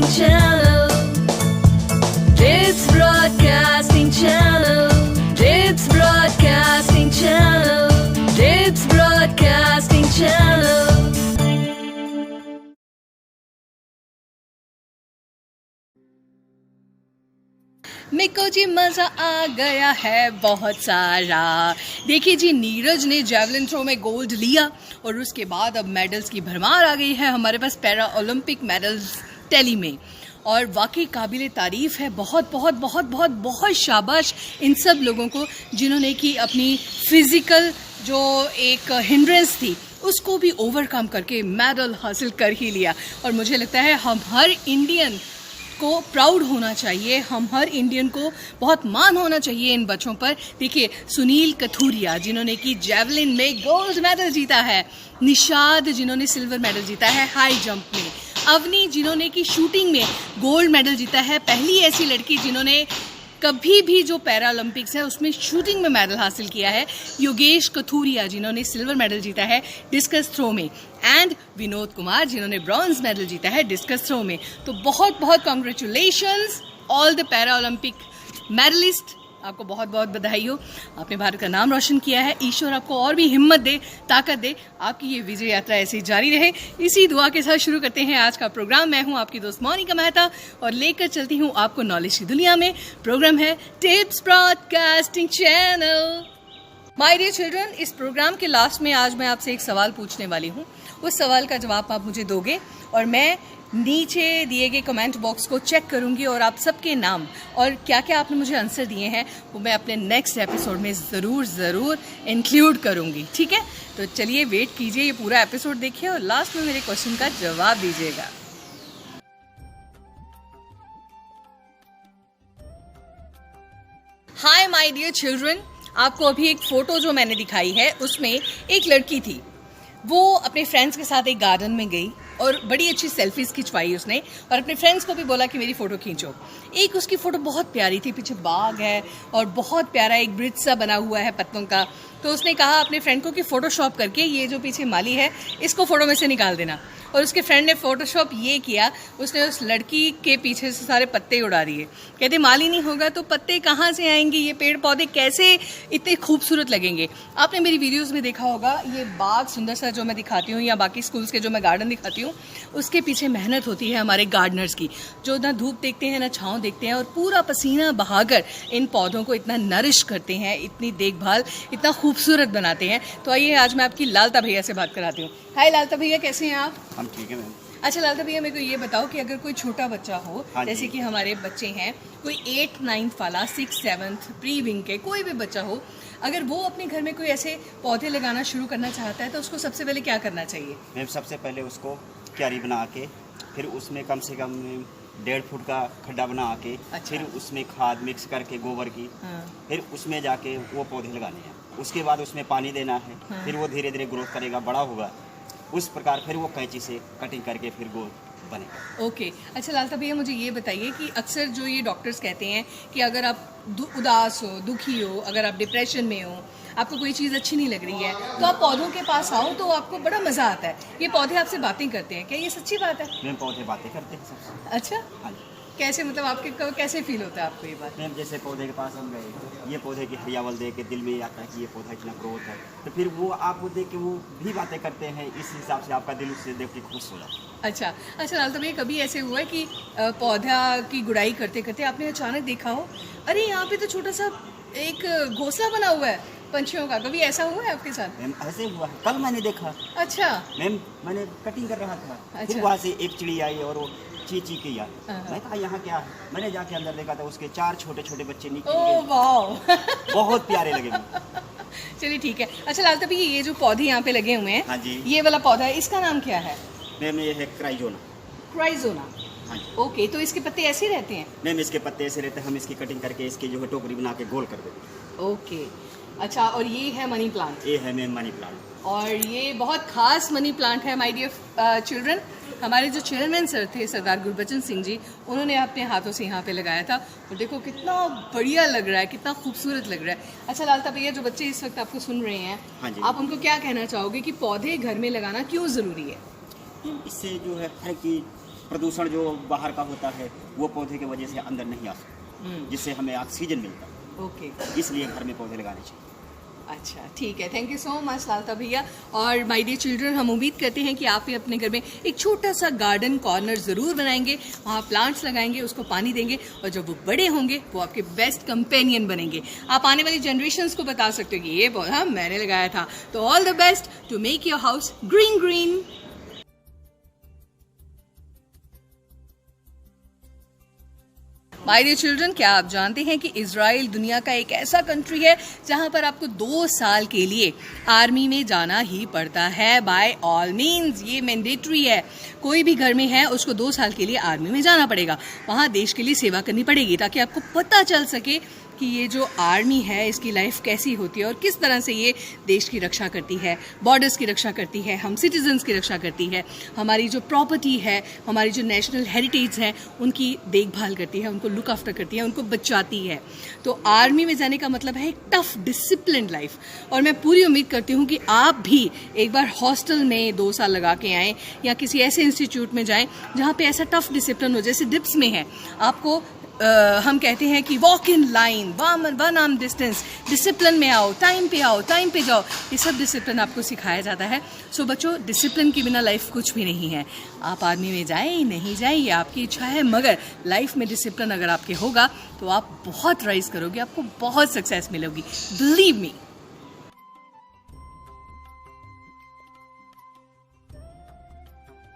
Channel. It's Broadcasting Channel. It's Broadcasting Channel. It's Broadcasting Channel. मेको जी मज़ा आ गया है बहुत सारा। देखिए जी, नीरज ने जेवलिन थ्रो में गोल्ड लिया और उसके बाद अब मेडल्स की भरमार आ गई है हमारे पास पैरा ओलंपिक मेडल्स टैली में, और वाकई काबिल तारीफ़ है। बहुत बहुत बहुत बहुत बहुत शाबाश इन सब लोगों को जिन्होंने कि अपनी फ़िज़िकल जो एक हिंड्रेंस थी उसको भी ओवरकम करके मेडल हासिल कर ही लिया। और मुझे लगता है हम हर इंडियन को प्राउड होना चाहिए, हम हर इंडियन को बहुत मान होना चाहिए इन बच्चों पर। देखिए, सुनील कथूरिया जिन्होंने कि जेवलिन में गोल्ड मेडल जीता है, निशाद जिन्होंने सिल्वर मेडल जीता है हाई जंप में, अवनी जिन्होंने कि शूटिंग में गोल्ड मेडल जीता है, पहली ऐसी लड़की जिन्होंने कभी भी जो पैरा ओलंपिक्स है उसमें शूटिंग में मेडल हासिल किया है, योगेश कथूरिया जिन्होंने सिल्वर मेडल जीता है डिस्कस थ्रो में, एंड विनोद कुमार जिन्होंने ब्रॉन्ज मेडल जीता है डिस्कस थ्रो में। तो बहुत बहुत congratulations all the para Olympic medallist, आपको बहुत बहुत बधाई हो। आपने भारत का नाम रोशन किया है। ईश्वर आपको और भी हिम्मत दे, ताकत दे, आपकी ये विजय यात्रा ऐसी जारी रहे। इसी दुआ के साथ शुरू करते हैं आज का प्रोग्राम। मैं हूं आपकी दोस्त मोनिका मेहता और लेकर चलती हूं आपको नॉलेज की दुनिया में। प्रोग्राम है Dips broadcasting channel. My dear children, इस प्रोग्राम के लास्ट में आज मैं आपसे एक सवाल पूछने वाली हूँ। उस सवाल का जवाब आप मुझे दोगे और मैं नीचे दिए गए कमेंट बॉक्स को चेक करूंगी और आप सबके नाम और क्या क्या आपने मुझे आंसर दिए हैं वो मैं अपने नेक्स्ट एपिसोड में ज़रूर इंक्लूड करूंगी। ठीक है, तो चलिए वेट कीजिए, ये पूरा एपिसोड देखिए और लास्ट में मेरे क्वेश्चन का जवाब दीजिएगा। हाय माय डियर चिल्ड्रन, आपको अभी एक फ़ोटो जो मैंने दिखाई है उसमें एक लड़की थी, वो अपने फ्रेंड्स के साथ एक गार्डन में गई और बड़ी अच्छी सेल्फीज खिंचवाई उसने और अपने फ्रेंड्स को भी बोला कि मेरी फ़ोटो खींचो। एक उसकी फ़ोटो बहुत प्यारी थी, पीछे बाग है और बहुत प्यारा एक ब्रिज सा बना हुआ है पत्तों का। तो उसने कहा अपने फ्रेंड को कि फ़ोटोशॉप करके ये जो पीछे माली है इसको फ़ोटो में से निकाल देना। और उसके फ्रेंड ने फ़ोटोशॉप ये किया, उसने उस लड़की के पीछे से सारे पत्ते उड़ा दिए। कहते माली नहीं होगा तो पत्ते कहाँ से आएंगे, ये पेड़ पौधे कैसे इतने खूबसूरत लगेंगे। आपने मेरी वीडियोस में देखा होगा, ये बाग सुंदर सा जो मैं दिखाती हूँ या बाकी स्कूल्स के जो मैं गार्डन दिखाती हूँ उसके पीछे मेहनत होती है हमारे गार्डनर्स की, जो ना धूप देखते हैं ना छाँव देखते हैं और पूरा पसीना बहाकर इन पौधों को इतना नरिश करते हैं, इतनी देखभाल, इतना खूबसूरत बनाते हैं। तो आइए आज मैं आपकी लालता भैया से बात कराती हूँ। हाय लालता भैया, कैसे हैं आप? हम ठीक है मैम। अच्छा लालता भैया, मेरे को ये बताओ कि अगर कोई छोटा बच्चा हो, जैसे कि हमारे बच्चे हैं, कोई 8th 9th वाला, 6th 7th प्री विंग के कोई भी बच्चा हो, अगर वो अपने घर में कोई ऐसे पौधे लगाना शुरू करना चाहता है तो उसको सबसे पहले क्या करना चाहिए? मैम सबसे पहले उसको क्यारी बना के फिर उसमें कम से कम 1.5 फुट का खड्डा बना के अच्छा। फिर उसमें खाद मिक्स करके गोबर की, फिर उसमें जाके वो पौधे लगाने हैं। उसके बाद उसमें पानी देना है, फिर वो धीरे धीरे ग्रोथ करेगा, बड़ा होगा, उस प्रकार फिर वो कैंची से कटिंग करके फिर वो बनेगा। ओके। अच्छा लालता भैया, मुझे ये बताइए कि अक्सर जो ये डॉक्टर्स कहते हैं कि अगर आप उदास हो, दुखी हो, अगर आप डिप्रेशन में हो, आपको कोई चीज़ अच्छी नहीं लग रही है तो आप पौधों के पास आओ तो आपको बड़ा मज़ा आता है। ये पौधे आपसे बातें करते हैं, क्या ये सच्ची बात है? मैम पौधे बातें करते हैं सबसे। अच्छा, हाँ जी। कैसे, मतलब आपके कैसे फील होता है आपको ये बात? मैम जैसे पौधे के पास हम गए, ये पौधे की हरियावल देख के दिल में आता है कि ये पौधा इतना ग्रोथ है, तो फिर वो आपको देख के वो भी बातें करते हैं, इस हिसाब से आपका दिल उससे देख के खुश हो जाता है। अच्छा अच्छा लालता भैया, कभी ऐसे हुआ है कि पौधा की गुड़ाई करते करते आपने अचानक देखा हो अरे यहाँ पे तो छोटा सा एक घोंसला बना हुआ है पंछियों का, कभी ऐसा हुआ है आपके साथ? मैम ऐसे हुआ है, कल मैंने देखा। अच्छा मैम मैंने कटिंग कर रहा था, अच्छा। फिर वहाँ से एक चिड़ी आई और वो ची ची किया। हाँ। मैं कहा यहाँ क्या है, मैंने जाके अंदर देखा था उसके 4 छोटे छोटे बच्चे निकल ओह गए, वाह बहुत प्यारे लगे मुझे। चलिए ठीक है। अच्छा लालता भैया, ये जो पौधे यहाँ पे लगे हुए हैं, हाँ जी। ये वाला पौधा है, इसका नाम क्या है? मैम ये है क्राइजोना। क्राइजोना। हाँ जी। ओके, तो इसके पत्ते ऐसे ही रहते हैं? मैम इसके पत्ते ऐसे रहते हैं, हम इसकी कटिंग करके इसकी जो है टोकरी बना के गोल कर देते हैं। ओके। अच्छा, और ये है मनी प्लांट? ये है मैम मनी प्लांट। और ये बहुत खास मनी प्लांट है माय डियर चिल्ड्रन। हमारे जो चेयरमैन सर थे सरदार गुरबचन सिंह जी, उन्होंने अपने हाथों से यहाँ पे लगाया था और देखो कितना बढ़िया लग रहा है, कितना खूबसूरत लग रहा है। अच्छा लालता भैया, जो बच्चे इस वक्त आपको सुन रहे हैं, हाँ जी। आप उनको क्या कहना चाहोगे कि पौधे घर में लगाना क्यों ज़रूरी है? इससे जो है हर की प्रदूषण जो बाहर का होता है वो पौधे की वजह से अंदर नहीं आ सकता, जिससे हमें ऑक्सीजन मिलता है। ओके, इसलिए घर में पौधे लगाने चाहिए। अच्छा ठीक है, thank you so much Lalta भैया। और माय डियर चिल्ड्रन, हम उम्मीद करते हैं कि आप भी अपने घर में एक छोटा सा गार्डन कॉर्नर ज़रूर बनाएंगे, वहाँ प्लांट्स लगाएंगे, उसको पानी देंगे, और जब वो बड़े होंगे वो आपके बेस्ट कंपेनियन बनेंगे। आप आने वाली जनरेशन्स को बता सकते हो कि ये पौधा मैंने लगाया था। तो all the best to make your house green green. My dear children, क्या आप जानते हैं कि इजराइल दुनिया का एक ऐसा कंट्री है जहां पर आपको 2 साल के लिए आर्मी में जाना ही पड़ता है। बाय ऑल मीन्स ये मैंडेटरी है। कोई भी घर में है उसको 2 साल के लिए आर्मी में जाना पड़ेगा, वहां देश के लिए सेवा करनी पड़ेगी, ताकि आपको पता चल सके कि ये जो आर्मी है इसकी लाइफ कैसी होती है और किस तरह से ये देश की रक्षा करती है, बॉर्डर्स की रक्षा करती है, हम सिटीजन्स की रक्षा करती है, हमारी जो प्रॉपर्टी है, हमारी जो नेशनल हेरिटेज है उनकी देखभाल करती है, उनको लुक आफ्टर करती है, उनको बचाती है। तो आर्मी में जाने का मतलब है एक टफ डिसिप्लिन लाइफ। और मैं पूरी उम्मीद करती हूँ कि आप भी एक बार हॉस्टल में 2 साल लगा के आएँ या किसी ऐसे इंस्टीट्यूट में जाएँ जहाँ पे ऐसा टफ डिसिप्लिन हो, जैसे डिप्स में है। आपको हम कहते हैं कि walk in line, 1 arm distance, discipline में आओ, टाइम पे आओ, टाइम पे जाओ, ये सब डिसिप्लिन आपको सिखाया जाता है। सो बच्चों, डिसिप्लिन के बिना लाइफ कुछ भी नहीं है। आप आर्मी में जाएं नहीं जाएं ये आपकी इच्छा है, मगर लाइफ में डिसिप्लिन अगर आपके होगा तो आप बहुत राइज करोगे, आपको बहुत सक्सेस मिलेगी, believe me.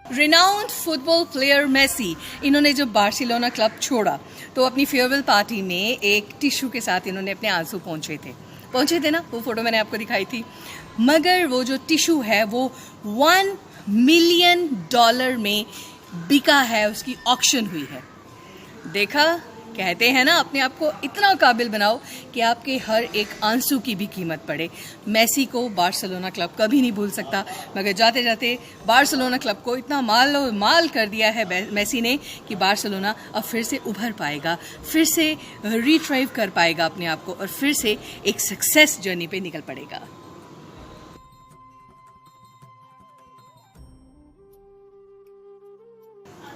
Renowned football player Messi, इन्होंने जब बार्सिलोना क्लब छोड़ा तो अपनी फेयरवेल पार्टी में एक टिश्यू के साथ इन्होंने अपने आंसू पहुंचे थे ना, वो फोटो मैंने आपको दिखाई थी। मगर वो जो टिश्यू है वो $1 मिलियन में बिका है, उसकी ऑक्शन हुई है। देखा, कहते हैं ना, अपने आप को इतना काबिल बनाओ कि आपके हर एक आंसू की भी कीमत पड़े। मेसी को बार्सिलोना क्लब कभी नहीं भूल सकता, मगर जाते जाते बार्सिलोना क्लब को इतना माल कर दिया है मेसी ने कि बार्सिलोना अब फिर से उभर पाएगा, फिर से रिट्राइव कर पाएगा अपने आप को, और फिर से एक सक्सेस जर्नी पे निकल पड़ेगा।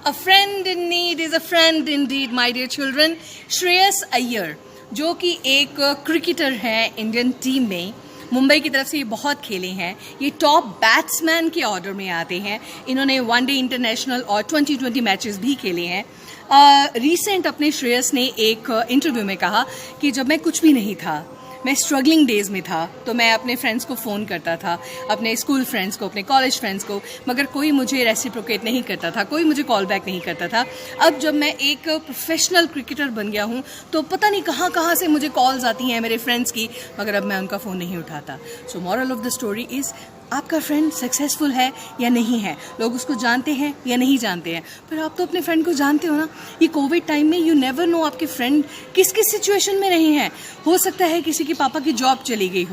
A friend in need is a friend indeed, my dear children. Shreyas Iyer, जो कि एक क्रिकेटर हैं इंडियन टीम में, मुंबई की तरफ से ये बहुत खेले हैं, ये टॉप बैट्समैन के ऑर्डर में आते हैं। इन्होंने वनडे इंटरनेशनल और 2020 मैचेस भी खेले हैं। रीसेंट अपने श्रेयस ने एक इंटरव्यू में कहा कि जब मैं कुछ भी नहीं था, मैं स्ट्रगलिंग डेज में था, तो मैं अपने फ्रेंड्स को फ़ोन करता था, अपने स्कूल फ्रेंड्स को, अपने कॉलेज फ्रेंड्स को, मगर कोई मुझे रेसिप्रोकेट नहीं करता था, कोई मुझे कॉल बैक नहीं करता था। अब जब मैं एक प्रोफेशनल क्रिकेटर बन गया हूँ तो पता नहीं कहाँ कहाँ से मुझे कॉल्स आती हैं मेरे फ्रेंड्स की, मगर अब मैं उनका फ़ोन नहीं उठाता। So moral of the story is, आपका फ्रेंड सक्सेसफुल है या नहीं है, लोग उसको जानते हैं या नहीं जानते हैं, पर आप तो अपने फ्रेंड को जानते हो ना। ये कोविड टाइम में यू नेवर नो आपके फ्रेंड किस किस सिचुएशन में रहे हैं। हो सकता है किसी के पापा की जॉब चली गई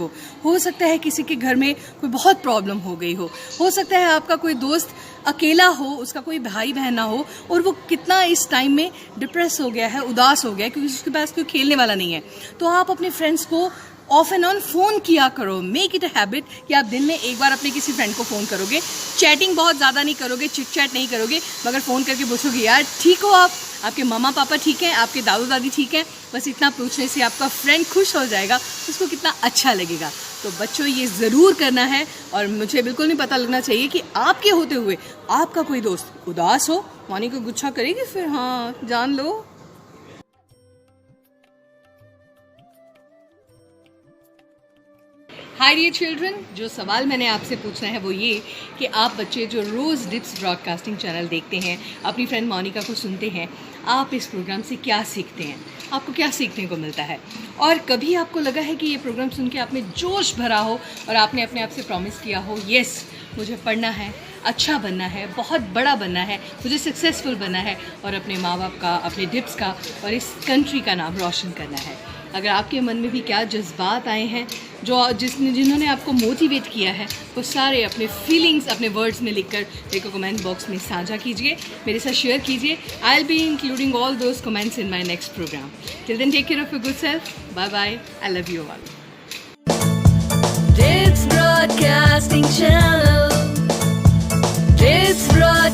हो सकता है किसी के घर में कोई बहुत प्रॉब्लम हो गई हो सकता है आपका कोई दोस्त अकेला हो, उसका कोई भाई बहन ना हो, और वो कितना इस टाइम में डिप्रेस हो गया है, उदास हो गया है, क्योंकि उसके पास कोई खेलने वाला नहीं है। तो आप अपने फ्रेंड्स को ऑफ एंड ऑन फ़ोन किया करो। मेक इट अ हैबिट कि आप दिन में एक बार अपने किसी फ्रेंड को फ़ोन करोगे। चैटिंग बहुत ज़्यादा नहीं करोगे, चिट चैट नहीं करोगे, मगर फ़ोन करके पूछोगे, यार ठीक हो आप, आपके मामा पापा ठीक हैं, आपके दादू दादी ठीक हैं। बस इतना पूछने से आपका फ्रेंड खुश हो जाएगा, उसको कितना अच्छा लगेगा। तो बच्चों, ये ज़रूर करना है, और मुझे बिल्कुल नहीं पता लगना चाहिए कि आपके होते हुए आपका कोई दोस्त उदास हो, वानी को गुच्छा करेगी फिर, हाँ जान लो। हाय डियर चिल्ड्रन, जो सवाल मैंने आपसे पूछना है वो ये कि आप बच्चे जो रोज़ डिप्स ब्रॉडकास्टिंग चैनल देखते हैं, अपनी फ्रेंड मोनिका को सुनते हैं, आप इस प्रोग्राम से क्या सीखते हैं, आपको क्या सीखने को मिलता है? और कभी आपको लगा है कि ये प्रोग्राम सुन के आप में जोश भरा हो और आपने अपने आप से प्रॉमिस किया हो, यस मुझे पढ़ना है, अच्छा बनना है, बहुत बड़ा बनना है, मुझे सक्सेसफुल बनना है, और अपने माँ बाप का, अपने डिप्स का और इस कंट्री का नाम रोशन करना है? अगर आपके मन में भी क्या जज्बात आए हैं, जिन्होंने आपको मोटिवेट किया है, वो सारे अपने फीलिंग्स अपने वर्ड्स में लिखकर मेरे को कमेंट बॉक्स में साझा कीजिए, मेरे साथ शेयर कीजिए। I will be including all those comments in my next programme. Till then take care of your good self, bye bye, I love you all. Dips Broadcasting Channel. Dips Broadcasting